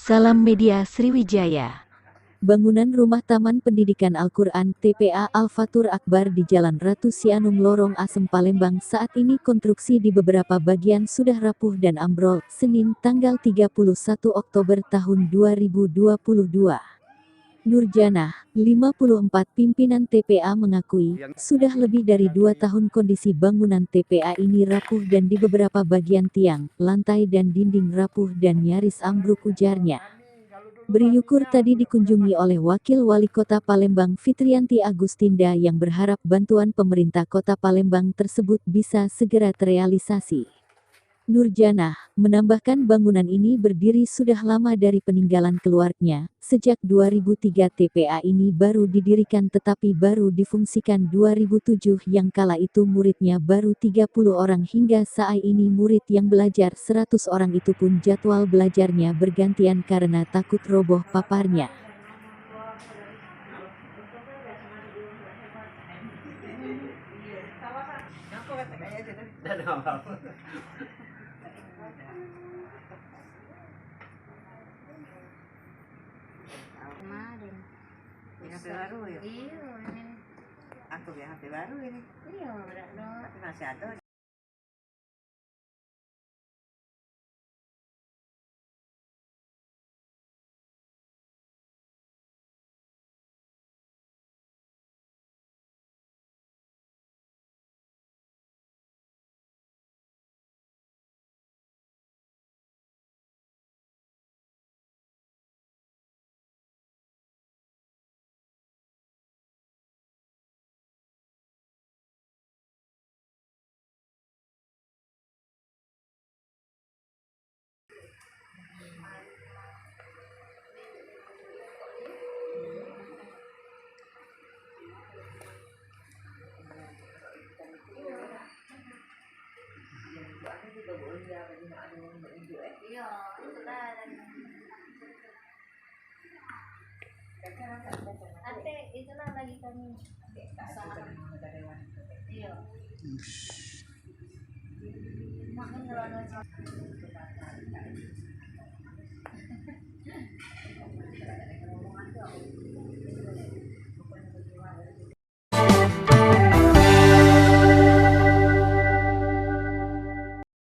Salam Media Sriwijaya. Bangunan Rumah Taman Pendidikan Al-Quran TPA Al-Fatur Akbar di Jalan Ratu Sianum Lorong Asem Palembang saat ini konstruksi di beberapa bagian sudah rapuh dan ambrol, Senin tanggal 31 Oktober tahun 2022. Nurjanah, 54 pimpinan TPA mengakui, sudah lebih dari 2 tahun kondisi bangunan TPA ini rapuh dan di beberapa bagian tiang, lantai dan dinding rapuh dan nyaris ambruk ujarnya. Bersyukur tadi dikunjungi oleh Wakil Wali Kota Palembang Fitriyanti Agustinda yang berharap bantuan pemerintah Kota Palembang tersebut bisa segera terrealisasi. Nurjanah menambahkan bangunan ini berdiri sudah lama dari peninggalan keluarganya. Sejak 2003 TPA ini baru didirikan tetapi baru difungsikan 2007 yang kala itu muridnya baru 30 orang hingga saat ini murid yang belajar 100 orang itu pun jadwal belajarnya bergantian karena takut roboh paparnya. Kemarin. Ini HP baru ya? Iya, ini. Aku ya HP baru ini. Iya, berat loh. Tapi masih ada. Iya, itu kan. Ate, itu lah lagi kami. Iya. Makan kalau ada